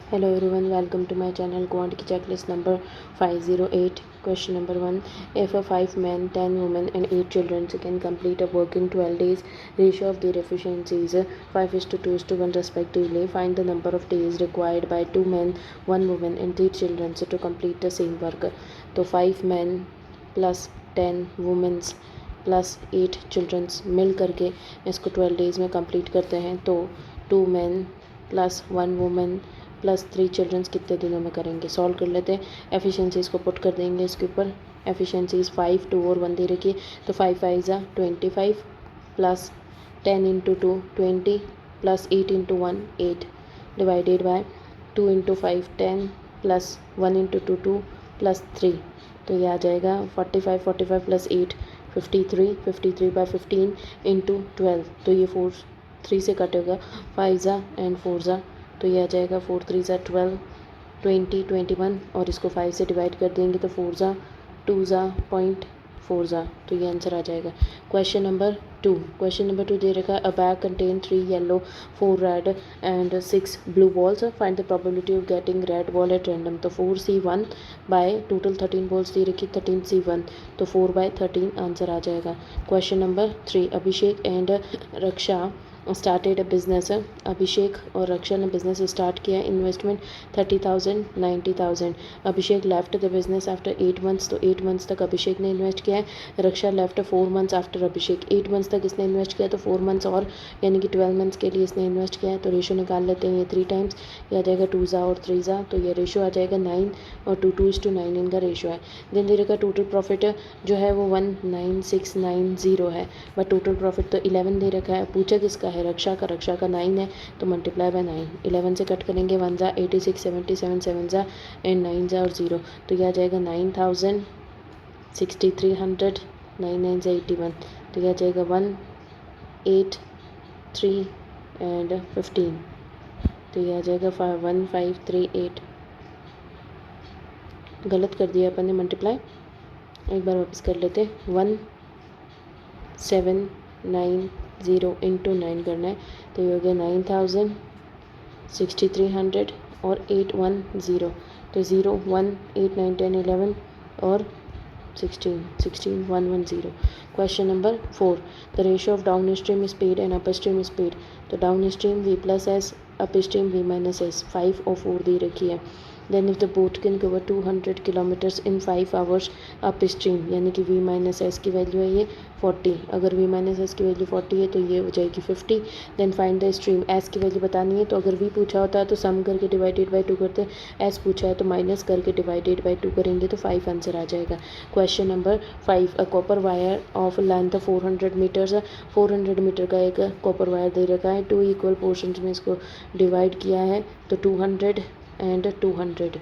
Hello everyone, welcome to my channel Quantity Checklist number 508. Question number 1. If a 5 men, 10 women and 8 children can complete a work in 12 days, ratio of their efficiency is 5:2:1 respectively. Find the number of days required by 2 men, 1 woman and 3 children to complete the same work. तो 5 men plus 10 women plus 8 childrens मिल करके इसको 12 days में complete करते हैं। तो 2 men प्लस 1 woman प्लस 3 चिल्ड्रंस कितने दिनों में करेंगे। सॉल्व कर लेते हैं। एफिशिएंसीज़ को पुट कर देंगे इसके ऊपर। एफिशिएंसीज़ 5, 2 और 1 दे रखी है, तो 5 5 ज़ा 25 plus 10 into 2 20 plus 8 into 1 8 divided by 2 into 5 10 plus 1 into 2 2 plus 3, तो ये आ जाएगा 45 45 प्लस 8 53 53 बाय 15 इंटू 12, तो ये 4 3 से कटेगा 5 ज़ा एंड 4 ज़ा, तो ये आ जाएगा 4 3 ज़ा 12 20 21 और इसको 5 से डिवाइड कर देंगे तो 4 ज़ा 2 ज़ा 0.4 ज़ा, तो ये आंसर आ जाएगा। क्वेश्चन नंबर 2 दे रखा है अ bag contain 3 yellow 4 red and 6 blue balls, find the probability of getting red ball at random. तो 4C1 बाय टोटल 13 बॉल्स दे रखी 13C1, तो 4/13 आंसर आ जाएगा। Question number 3 Abhishek and Raksha started a business. Abhishek और रक्षा ने बिजनेस स्टार्ट किया। Investment 30,000 90,000। Abhishek left the business after 8 months, तो 8 months तक अभिषेक ने इन्वेस्ट किया है। Raksha left 4 months after Abhishek, 8 months तक इसने इन्वेस्ट किया, तो 4 मंथ्स और यानी कि 12 मंथ्स के लिए इसने इन्वेस्ट किया है। तो रेशो निकाल लेते हैं, ये 3 टाइम्स, ये आ जाएगा 2 ज़ा और 3 ज़ा, तो ये रेशो आ जाएगा 9 और 2:9 इनका रेशो है। देन दे रखा टोटल प्रॉफिट जो है वो 19690 है, बट टोटल प्रॉफिट तो 11 दे रखा है। पूछा किसका है, रक्षा का 9 है, तो मल्टीप्लाई बाय 9, 11 से कट करेंगे 1 ज़ा 86 77 7 ज़ा एंड 9 ज़ा और 0, तो यह आ जाएगा 9000 6300 9 9 ज़ा 81, तो यह आ जाएगा 183 एंड 15, तो यह आ जाएगा 1538। गलत कर दिया अपन ने मल्टीप्लाई, एक बार वापस कर लेते। 1790 इंटू 9 करना है, तो ये हो गया 9000 6300 और 810, तो 0 1 8 9 10 11 और 16 110। Question number 4 the ratio of downstream speed and upstream speed. तो downstream V plus s, upstream V minus s, 5 और 4 दे रखी है। Then if the boat can cover 200 kilometres in 5 hours upstream, यानी कि V minus s की value है ये 40, अगर V माइनस एस की वैल्यू 40 है तो ये हो जाएगी 50। Then find the stream, S की वैल्यू बतानी है, तो अगर V पूछा होता है तो सम करके डिवाइडेड बाई 2 करते हैं, एस पूछा है तो माइनस करके डिवाइडेड बाई 2 करेंगे, तो 5 आंसर आ जाएगा। Question number 5 a copper wire of length 400 metres, 400 metre का एक कॉपर वायर दे रखा है, 2 इक्वल पोर्शंस में इसको डिवाइड किया है, तो 200 and 200।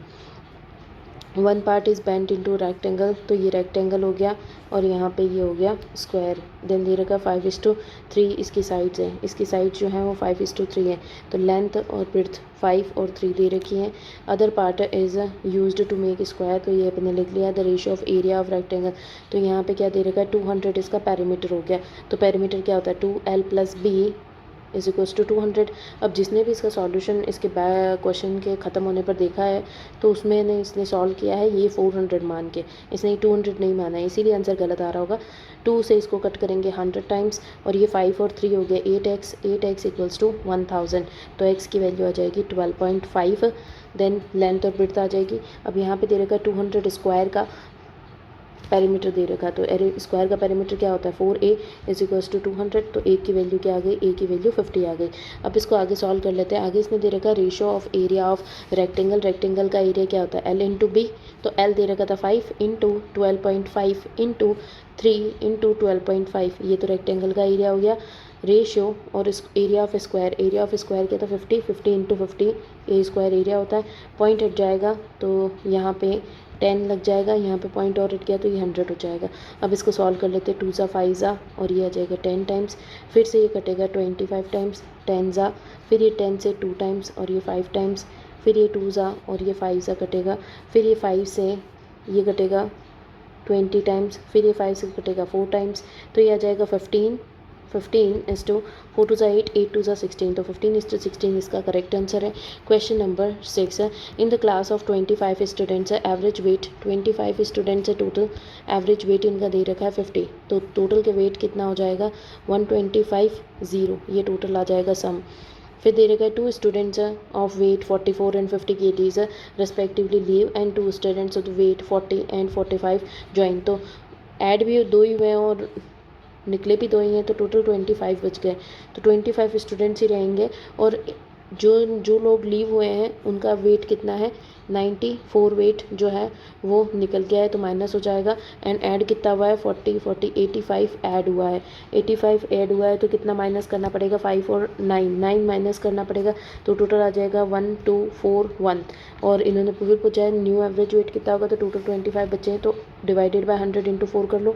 One part is bent into rectangle, तो ये रेक्टेंगल हो गया और यहाँ पे ये हो गया स्क्वायर। देन दे रखा 5:3 इसकी साइड्स हैं, इसकी साइड जो है वो 5:3 है, तो लेंथ और ब्रेड्थ 5 और 3 दे रखी हैं। Other part is used to make square, तो ये अपने लिख लिया। The ratio of area of rectangle, तो यहाँ पे क्या दे रखा है 200 इसका पेरीमीटर हो गया, तो पेरीमीटर क्या होता है 2L + B is equals to 200। अब जिसने भी इसका सॉल्यूशन इसके क्वेश्चन के ख़त्म होने पर देखा है, तो उसमें ने इसने सॉल्व किया है ये 400 मान के, इसने 200 नहीं माना है, इसीलिए आंसर गलत आ रहा होगा। 2 से इसको कट करेंगे 100 टाइम्स, और ये 5 और 3 हो गया 8x इक्वल्स टू 1000, तो x की वैल्यू आ जाएगी 12.5। देन लेंथ और ब्रेड्थ आ जाएगी। अब यहाँ पे दे रखा 200 स्क्वायर का पेरीमीटर दे रखा, तो स्क्वायर का पेरीमीटर क्या होता है 4A इज इक्वल्स टू 200, तो ए की वैल्यू क्या आ गई, ए की वैल्यू 50 आ गई। अब इसको आगे सॉल्व कर लेते हैं। आगे इसने दे रखा ratio of area of rectangle, rectangle का एरिया क्या होता है L इंटू बी, तो L दे रखा था 5 इंटू 12.5 इंटू 3 इंटू 12.5, ये तो रेक्टेंगल का एरिया हो गया। रेशियो और इस एरिया ऑफ स्क्वायर क्या था 50 इंटू 50 ए स्क्वायर एरिया होता है। पॉइंट हट जाएगा तो यहाँ पे 10 लग जाएगा, यहाँ पे पॉइंट और हट गया तो ये 100 हो जाएगा। अब इसको सॉल्व कर लेते हैं। 2 ज़ा 5 ज़ा और ये आ जाएगा 10 टाइम्स, फिर से ये कटेगा 25 टाइम्स, 10 ज़ा, फिर ये 10 से 2 टाइम्स और ये 5 टाइम्स, फिर ये 2 ज़ा और ये 5 ज़ा कटेगा, फिर ये 5 से ये कटेगा 20 टाइम्स, फिर ये 5 से कटेगा 4 टाइम्स, तो ये आ जाएगा 15 4 टू 8, 8 टू 16, तो 15:16 इसका करेक्ट आंसर है। क्वेश्चन नंबर 6 है, in the class of 25 students है, एवरेज वेट 25 स्टूडेंट्स है, टोटल एवरेज वेट इनका दे रखा है 50, तो टोटल के वेट कितना हो जाएगा 125 ये टोटल आ जाएगा सम। फिर दे रखा है 2 students of weight 44 and 50 kgs respectively leave and 2 students of weight 40 and 45 join, तो ऐड भी 2 ही हुए हैं और निकले भी 2 ही हैं, तो टोटल 25 बच गए, तो 25 स्टूडेंट्स ही रहेंगे। और जो लोग लीव हुए हैं उनका वेट कितना है 94 वेट जो है वो निकल गया है, तो माइनस हो जाएगा। एंड ऐड कितना हुआ है 40 85 ऐड हुआ है, 85 ऐड हुआ है, तो कितना माइनस करना पड़ेगा 5 और 9 माइनस करना पड़ेगा, तो टोटल आ जाएगा 1241। और इन्होंने फिर पूछा है न्यू एवरेज वेट कितना होगा, तो टोटल 25 बचे हैं, तो डिवाइडेड बाय 100 × 4 कर लो,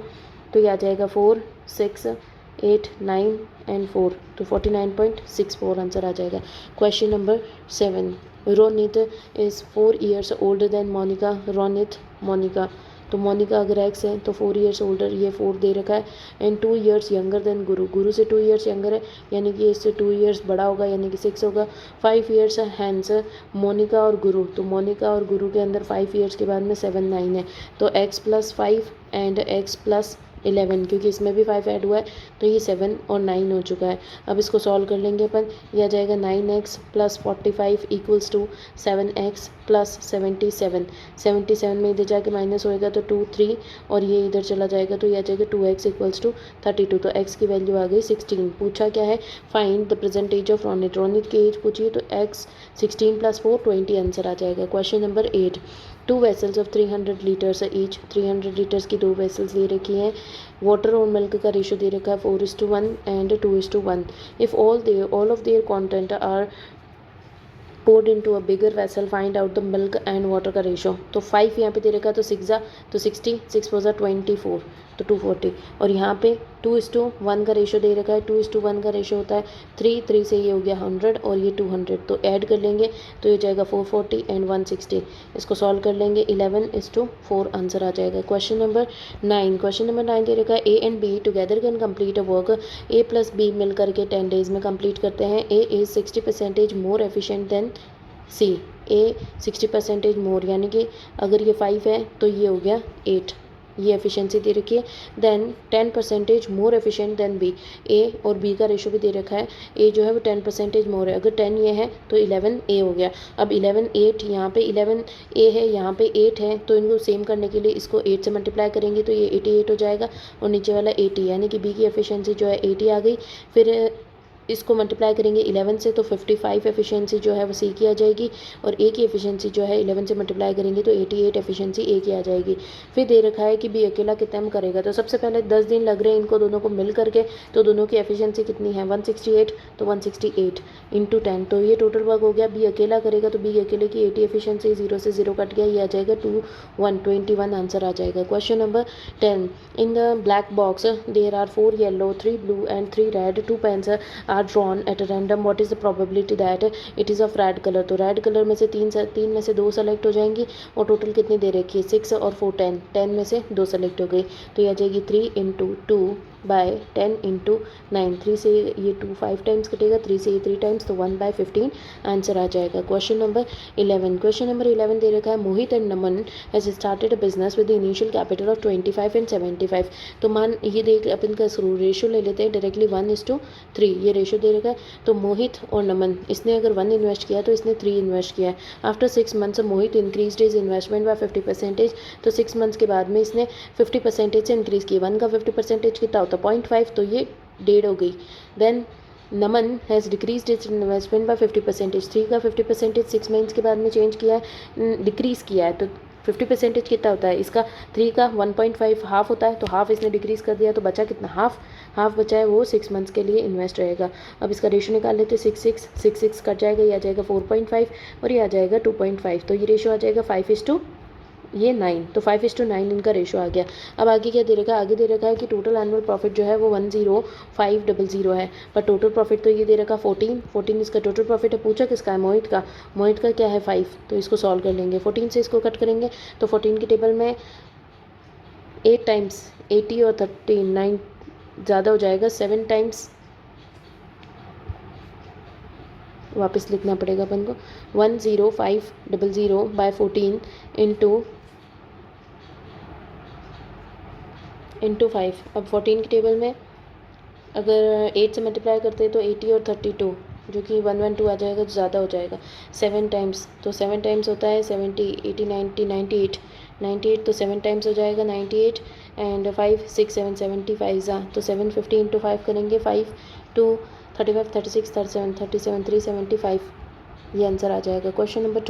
तो ये आ जाएगा 4 6 8 9 एंड 4, तो 49.64 आंसर आ जाएगा। Question number 7, Ronit is 4 years older than Monica, Ronit Monica, तो मोनिका अगर एक्स है तो 4 years ओल्डर, ये 4 दे रखा है, एंड 2 years यंगर देन गुरु, गुरु से 2 years यंगर है यानी कि इससे 2 years बड़ा होगा यानी कि 6 होगा। 5 years हैंस मोनिका और गुरु, तो मोनिका और गुरु के अंदर 5 years के बाद में 7 9 है, तो x + 5 एंड x + 11, क्योंकि इसमें भी 5 ऐड हुआ है, तो ये 7 और 9 हो चुका है। अब इसको सॉल्व कर लेंगे अपन, यह आ जाएगा 9x + 45 = 7x + 77, 77 में इधर जाके माइनस होएगा तो 2 3 और ये इधर चला जाएगा, तो यह आ जाएगा 2x = 32, तो x की वैल्यू आ गई 16। पूछा क्या है, find the present age of Ronit, Ronit की एज पूछिए, तो x 16 + 4 20 आंसर आ जाएगा। Question number 8, 2 vessels of 300 litres each, 300 litres की 2 वेसल्स ले रखी हैं, वाटर और मिल्क का रेशो दे रखा है 4:1 and 2:1। If all of their content are poured into a bigger vessel, find out the milk and water का रेशो, तो 5 यहाँ पे दे रखा है, तो 6 तो 60, 6 4 24, तो 240, और यहाँ पे 2:1 का रेशो दे रखा है, 2:1 का रेशो होता है 3 से ये हो गया 100 और ये 200, तो ऐड कर लेंगे तो ये जाएगा 440 एंड 160। इसको सॉल्व कर लेंगे 11:4 आंसर आ जाएगा। क्वेश्चन नंबर 9, क्वेश्चन नंबर 9 दे रखा है, A and B together can complete a work, A + B मिल करके 10 days में कंप्लीट करते हैं। A is 60% more efficient than C, A 60% more, यानी कि अगर ये 5 है तो ये हो गया 8, ये एफिशिएंसी दे रखी है। Then 10% more efficient than B, A और बी का रेशो भी दे रखा है, ए जो है वो 10% मोर है, अगर 10 ये है तो 11 ए हो गया। अब 11 8 यहाँ पे 11 ए है, यहाँ पे 8 है, तो इनको सेम करने के लिए इसको 8 से मल्टीप्लाई करेंगे तो ये 88 हो जाएगा और नीचे वाला 80, यानी कि बी की एफिशिएंसी जो है 80 आ गई। फिर इसको मल्टीप्लाई करेंगे 11 से तो 55 एफिशिएंसी जो है वो सी की आ जाएगी, और ए की एफिशिएंसी जो है 11 से मल्टीप्लाई करेंगे तो 88 एफिशिएंसी ए की आ जाएगी। फिर दे रखा है कि बी अकेला कितना में करेगा, तो सबसे पहले 10 दिन लग रहे हैं इनको दोनों को मिल करके, तो दोनों की एफिशिएंसी कितनी है 168, तो 168 × 10, तो ये टोटल वर्क हो गया। बी अकेला करेगा तो बी अकेले की 80 एफिशिएंसी, 0 से 0 कट गया, ये आ जाएगा 21 आंसर आ जाएगा। Question number 10, in the black box there are 4 yellow 3 blue and 3 red, 2 pens are drawn at a random, what is the probability that it is of red color, तो red colour में से तीन में से 2 select हो जाएंगी, और total कितनी दे रखी है 6 और 4 10, 10 में से 2 सेलेक्ट हो गई, तो ये आ जाएगी 3 × 2 बाय 10 × 9, 3 से ये 2 5 टाइम्स कटेगा, 3 से ये 3 टाइम्स, तो 1/15 आंसर आ जाएगा। क्वेश्चन नंबर 11, क्वेश्चन नंबर 11 दे रखा है, Mohit and Naman has started a business with the initial capital of 25 and 75, तो मान ये देख अपन का रेशो ले लेते हैं डायरेक्टली 1:3, ये रेशो दे रखा है, तो मोहित और नमन इसने अगर 1 इन्वेस्ट किया तो इसने 3 इन्वेस्ट किया है। After 6 months Mohit increase his investment by 50%, तो 6 मंथ्स के बाद में इसने 50% से इंक्रीज़ किया, 1 का 50% कितना होता है 0.5, तो ये 1.5 हो गई। Then Naman has decreased its investment by 50%, 3 का 50% 6 मंथ्स के बाद में चेंज किया है, डिक्रीज़ किया है, तो 50% कितना होता है इसका 3 का 1.5 हाफ होता है, तो हाफ इसने डिक्रीज़ कर दिया, तो बचा कितना हाफ बचा है, वो 6 मंथ्स के लिए इन्वेस्ट रहेगा। अब इसका रेशो निकाल लेते, 6 कट जाएगा, ये आ जाएगा 4.5 और ये आ जाएगा 2.5, तो ये रेशो आ जाएगा 5:9, तो 5:9 इनका रेशो आ गया। अब आगे क्या दे रखा है, आगे दे रखा है कि टोटल एनुअल प्रॉफिट जो है वो 10500 है, पर टोटल प्रॉफिट तो ये दे रखा 14 इसका टोटल प्रॉफिट है। पूछा किसका है, मोहित का क्या है 5, तो इसको सॉल्व कर लेंगे, 14 से इसको कट करेंगे तो 14 की टेबल में 8 टाइम्स 80 और 39 ज़्यादा हो जाएगा 7 टाइम्स, वापस लिखना पड़ेगा अपन को 10500/14 इंटू 5। अब 14 की टेबल में अगर 8 से मल्टीप्लाई करते हैं तो 80 और 32, जो कि 112 आ जाएगा, तो ज़्यादा हो जाएगा 7 टाइम्स। तो 7 टाइम्स होता है 70, 80, 90, 98, तो 7 टाइम्स हो जाएगा 98 एंड 5 6 7 75 ज़ा, तो 750 इंटू 5 करेंगे, 5 2 35 36 37 37 375, ये आंसर आ जाएगा। क्वेश्चन नंबर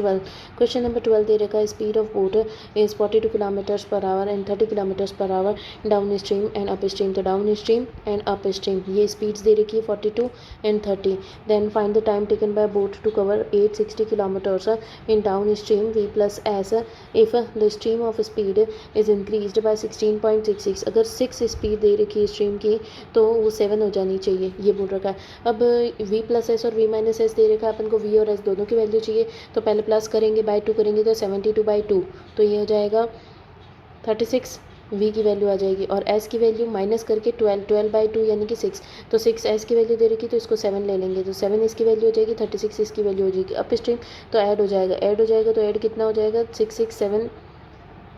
12 दे रखा है speed of boat is 42 kilometres per hour and 30 kilometres per hour downstream and upstream. तो downstream and upstream ये स्पीड्स दे रखी है 42 and 30। Then find the time taken by boat to cover 860 kilometres in downstream v plus s if the stream of speed is increased by 16.66। अगर 6 speed दे रखी है stream की तो वो 7 हो जानी चाहिए, ये बोल रखा है। अब v प्लस एस और v माइनस एस दे रखा है अपन को, v और s दोनों की वैल्यू चाहिए, तो पहले प्लस करेंगे, बाय 2 करेंगे तो 72/2, तो ये हो जाएगा 36, v की वैल्यू आ जाएगी, और s की वैल्यू माइनस करके 12/2 यानी कि 6, तो 6 s की वैल्यू दे रखी तो इसको 7 ले लेंगे, तो 7 इसकी वैल्यू हो जाएगी, 36 इसकी वैल्यू हो जाएगी। अप स्ट्रीम तो ऐड हो जाएगा तो ऐड कितना हो जाएगा 6 6 7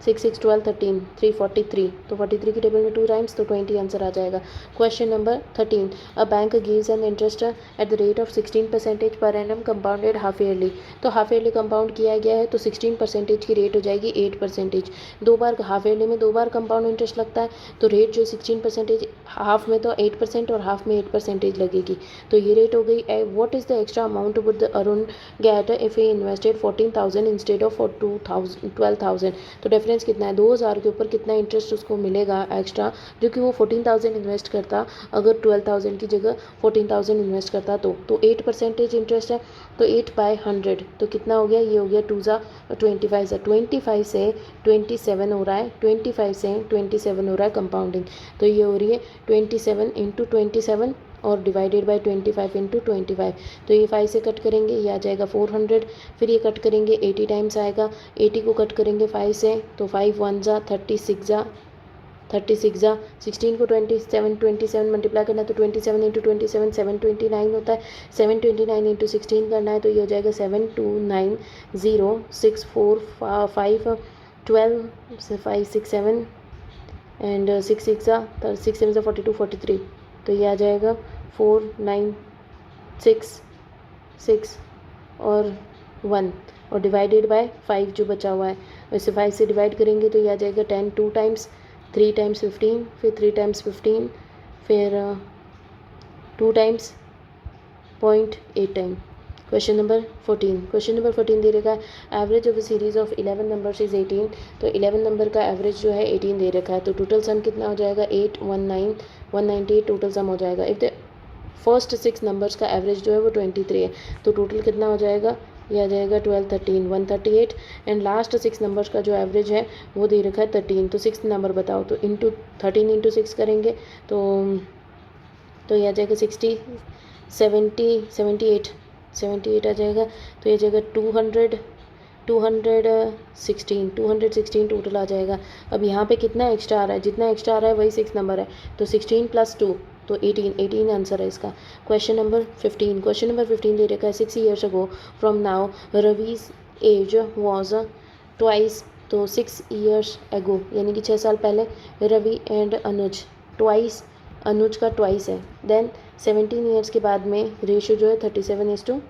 6 6 12 13 343, तो 43 की टेबल में 2 टाइम्स, तो 20 आंसर आ जाएगा। Question number 13 a bank gives an interest at the rate of 16% per annum compounded half yearly. तो हाफ ईयरली कंपाउंड किया गया है तो 16% की रेट हो जाएगी 8%। दो बार हाफ ईयरली में 2 बार कंपाउंड इंटरेस्ट लगता है, तो रेट जो 16%, हाफ में तो 8% और हाफ में 8% लगेगी, तो ये रेट हो गई। What is the extra amount would Arun get if he invested 14,000 instead of 12,000। तो डिफरेंस कितना है, 2,000 के ऊपर कितना इंटरेस्ट उसको मिलेगा एक्स्ट्रा, जो कि वो 14,000 इन्वेस्ट करता, अगर 12,000 की जगह 14,000 इन्वेस्ट करता तो 8% इंटरेस्ट है, तो 8/100, तो कितना हो गया, ये हो गया 2 ज़ा 25 25 से 27 हो रहा है, 25 से 27 हो रहा है कंपाउंडिंग, तो ये हो रही है 27 इंटू 27 और डिवाइडेड बाय 25 इंटू 25, तो ये 5 से कट करेंगे, ये आ जाएगा 400, फिर ये कट करेंगे 80 टाइम्स आएगा, 80 को कट करेंगे 5 से, तो 5 1 ज़ा 36 ज़ा 16 को 27 मल्टीप्लाई करना है, तो 27 इंटू 27 729 होता है, 729 इंटू 16 करना है, तो ये हो जाएगा 7290645 12 5 6 7 एंड 6 6 ज़ा 6 7 ज़ा 42 43, तो ये आ जाएगा 496 और 1 और डिवाइडेड बाय 5 जो बचा हुआ है, वैसे 5 से डिवाइड करेंगे तो ये आ जाएगा 10 2 टाइम्स, 3 टाइम्स 15, फिर 3 टाइम्स 15, फिर 2 टाइम्स 0.8 टाइम। क्वेश्चन नंबर 14 दे रखा है average of a series of 11 numbers is 18। तो 11 नंबर का एवरेज जो है 18 दे रखा है, तो टोटल सम कितना हो जाएगा 198 टोटल सम हो जाएगा। इफ़ द फर्स्ट 6 नंबर्स का एवरेज जो है वो 23 है, तो टोटल कितना हो जाएगा, यह आ जाएगा 12 13 138 एंड लास्ट 6 नंबर्स का जो एवरेज है वो दे रखा है 13। तो 6 नंबर बताओ, तो इंटू 13 इंटू 6 करेंगे तो यह आ जाएगा 60 70 78 आ जाएगा, तो ये जाएगा 216 टोटल आ जाएगा। अब यहाँ पे कितना एक्स्ट्रा आ रहा है, जितना एक्स्ट्रा आ रहा है वही 6 नंबर है, तो 16 + 2 तो 18 आंसर है इसका। क्वेश्चन नंबर 15 दे रखा है 6 years ago from now Ravi's age was twice. तो 6 years ago यानी कि 6 साल पहले रवि एंड अनुज ट्वाइस, अनुज का ट्वाइस है। देन 17 years के बाद में रेशो जो है 37:30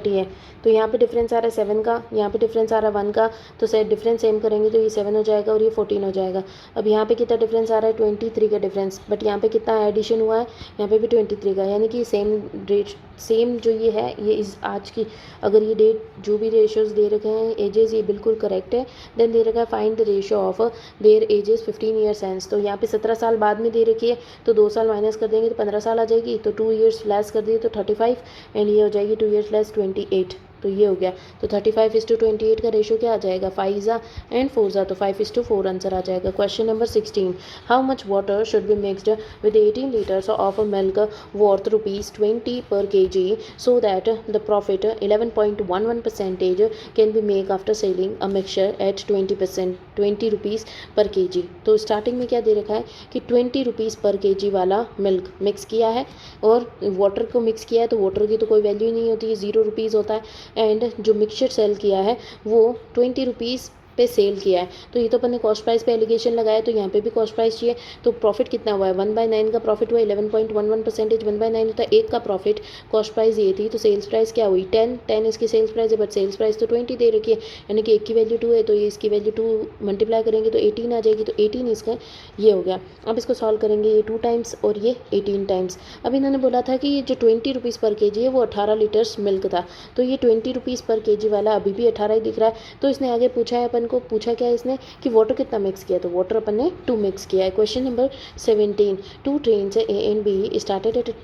है, तो यहाँ पे डिफरेंस आ रहा है 7 का, यहाँ पे डिफरेंस आ रहा है 1 का, तो सर डिफरेंस सेम करेंगे तो ये 7 हो जाएगा और ये 14 हो जाएगा। अब यहाँ पे कितना डिफरेंस आ रहा है 23 का डिफरेंस, बट यहाँ पे कितना एडिशन हुआ है, यहाँ पे भी 23 का, यानी कि सेम रेट, सेम जो ये है ये इस आज की, अगर ये डेट जो भी रेशियोज दे रखे हैं एजेस ये बिल्कुल करेक्ट है। देन दे रखा है find the ratio of their ages 15 years hence. तो यहाँ पे 17 साल बाद में दे रखी है, तो 2 साल माइनस कर देंगे तो 15 साल आ जाएगी, तो 2 years लेस कर दिए तो 35 एंड ये हो जाएगी 2 years लेस 28। तो ये हो गया। तो 35:28 का रेशो क्या आ जाएगा, 5 ज़ा एंड 4 ज़ा, तो 5:4 आंसर आ जाएगा। Question number 16, how much water should be mixed with 18 litres of milk worth ₹20 per kg so that the profit 11.11% can be made after selling a mixture at 20 rupees per kg। तो starting में क्या दे रखा है कि 20 rupees पर kg वाला milk mix किया है और वाटर को मिक्स किया है, तो वाटर की तो कोई वैल्यू नहीं होती है, 0 रुपीज़ होता है। एंड जो मिक्सचर सेल किया है वो 20 रुपीज़ पे सेल किया है। तो ये तो अपन ने कॉस्ट प्राइस पे एलिगेशन लगाया, तो यहाँ पे भी कॉस्ट प्राइस चाहिए। तो प्रॉफिट कितना हुआ है, 1/9 का प्रॉफिट हुआ 11.11%। 1/9 होता है 1 का प्रॉफिट, कॉस्ट प्राइस ये थी, तो सेल्स प्राइस क्या हुई 10 इसकी सेल्स प्राइस है, बट सेल्स प्राइस तो 20 दे रखी है, यानी कि 1 की वैल्यू 2 है, तो ये इसकी वैल्यू 2 मल्टीप्लाई करेंगे तो 18 आ जाएगी। तो 18 इसका ये हो गया। अब इसको सॉल्व करेंगे, ये 2 टाइम्स और ये 18 टाइम्स। अब इन्होंने बोला था कि ये जो 20 रुपीज़ पर kg है वो 18 लीटर्स मिल्क था, तो ये 20 रुपीज़ पर kg वाला अभी भी 18 ही दिख रहा है। तो इसने आगे पूछा है, अपन को पूछा क्या है इसने कि वाटर कितना मिक्स किया, तो वाटर अपन ने 2 मिक्स किया है। Question number 17, 2 trains A and B started at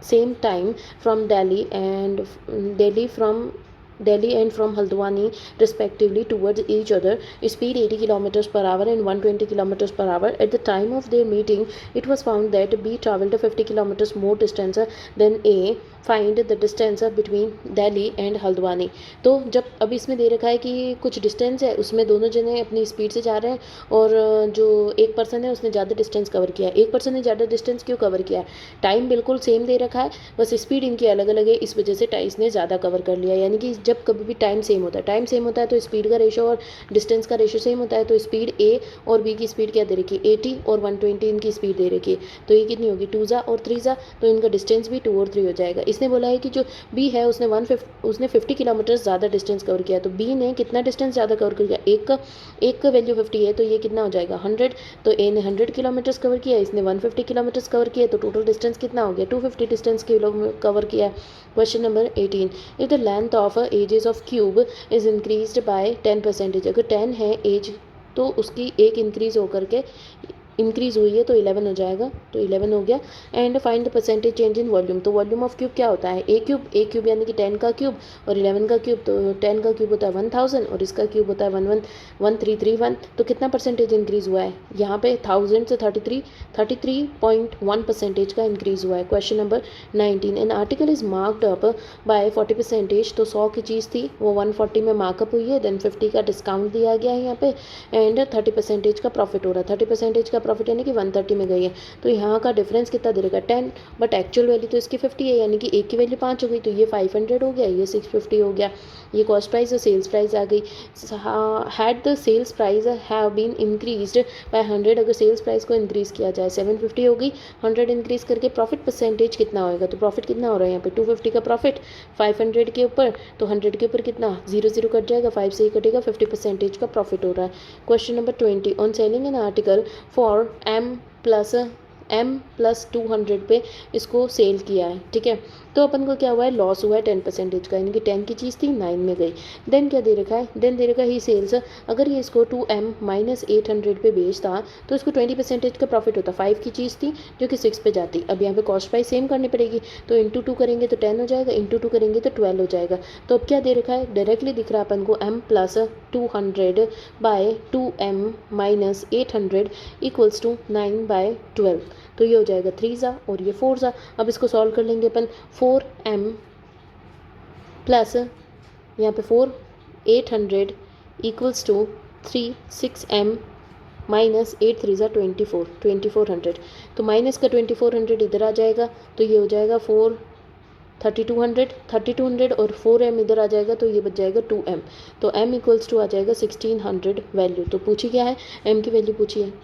same time from Delhi and from Haldwani respectively towards each other, speed 80 kilometers per hour and 120 kilometers per hour. At the time of their meeting, it was found that B traveled 50 kilometers more distance than A. Find the distance between Delhi and Haldwani। तो जब अभी इसमें दे रखा है कि कुछ distance है, उसमें दोनों जने अपनी स्पीड से जा रहे हैं और जो एक पर्सन है उसने ज़्यादा डिस्टेंस कवर किया है। एक पर्सन ने ज़्यादा डिस्टेंस क्यों कवर किया है, टाइम बिल्कुल सेम दे रखा है, बस स्पीड इनकी अलग अलग है, इस वजह से इसने ज़्यादा कवर कर लिया। यानी कि जब कभी भी टाइम सेम होता है तो स्पीड का रेशो और डिस्टेंस का रेशो सेम होता है। तो स्पीड ए और बी की स्पीड क्या दे रखी है, 80 और 120 इनकी स्पीड दे रखी है। तो ये कितनी होगी, 2 ज़ा और 3 ज़ा, तो इनका डिस्टेंस भी 2 और 3 हो जाएगा। इसने बोला है कि जो बी है उसने 50 किलोमीटर ज़्यादा डिस्टेंस कवर किया, तो बी ने कितना डिस्टेंस ज़्यादा कवर कर किया, एक का वैल्यू 50 है, तो ये कितना हो जाएगा 100। तो ए ने 100 किलोमीटर्स कवर किया, इसने 150 किलोमीटर्स कवर किया, तो टोटल डिस्टेंस कितना हो गया, 250 डिस्टेंस कवर किया है। Question number 18, if the length of edges of cube is increased by 10%, अगर 10 है एज तो उसकी एक इंक्रीज होकर के इंक्रीज हुई है तो 11 हो जाएगा, तो 11 हो गया। And find the percentage change in volume, तो वॉल्यूम ऑफ क्यूब क्या होता है, ए क्यूब यानी कि 10 का क्यूब और 11 का क्यूब, तो 10 का क्यूब होता है 1000 और इसका क्यूब होता है 1331। तो कितना परसेंटेज इंक्रीज हुआ है, यहाँ पे 1000 से 33.1% का इंक्रीज हुआ है। Question number 19, an article is marked up by 40%, तो 100 की चीज़ थी वो 140 में मार्कअप हुई है, देन 50 का डिस्काउंट दिया गया है यहाँ पे, एंड 30% का प्रॉफिट हो रहा है। 30% का प्रॉफिट यानी कि 130 में गई है, तो यहाँ का डिफरेंस कितना दे रखा है 10, बट एक्चुअल वैल्यू तो इसकी 50 है, यानी कि एक की वैल्यू 5 हो गई, तो ये 500 हो गया, ये 650 हो गया। ये कॉस्ट प्राइस और सेल्स प्राइस आ गई। Had the sales price have been increased by 100, अगर सेल्स प्राइस को इंक्रीज किया जाए 750 हो गई, 100 इंक्रीज करके प्रॉफिट परसेंटेज कितना होएगा, तो प्रॉफिट कितना हो रहा है यहाँ पे 250 का प्रॉफिट 500 के ऊपर, तो 100 के ऊपर कितना 0 कट जाएगा, 5 से ही कटेगा, 50% का प्रॉफिट हो रहा है। Question number 20, on selling an article for M+200 पे इसको सेल किया है, ठीक है। तो अपन को क्या हुआ है, लॉस हुआ है 10% का, यानी कि 10 की चीज़ थी 9 में गई। देन क्या दे रखा है, देन दे रखा है ही सेल्स, अगर ये इसको 2M-800 पे बेचता तो इसको 20% का प्रॉफिट होता। 5 की चीज़ थी जो कि 6 पे जाती, अब यहाँ पे कॉस्ट प्राइस सेम करनी पड़ेगी, तो इंटू 2 करेंगे तो 10 हो जाएगा, इंटू 2 करेंगे तो 12 हो जाएगा। तो अब क्या दे रखा है, डायरेक्टली दिख रहा है अपन को M+200 bye 2M-800 equals to 9/12, तो ये हो जाएगा 3 ज़ा और ये 4 ज़ा। अब इसको सॉल्व कर लेंगे अपन, 4M प्लस यहाँ पे 800 इक्वल्स टू 6M माइनस 8 3 2400, तो माइनस का 2400 इधर आ जाएगा, तो ये हो जाएगा 3200 और 4M इधर आ जाएगा, तो ये बच जाएगा 2M, तो M इक्वल्स टू आ जाएगा 1600 वैल्यू। तो पूछी क्या है, M की वैल्यू पूछी है।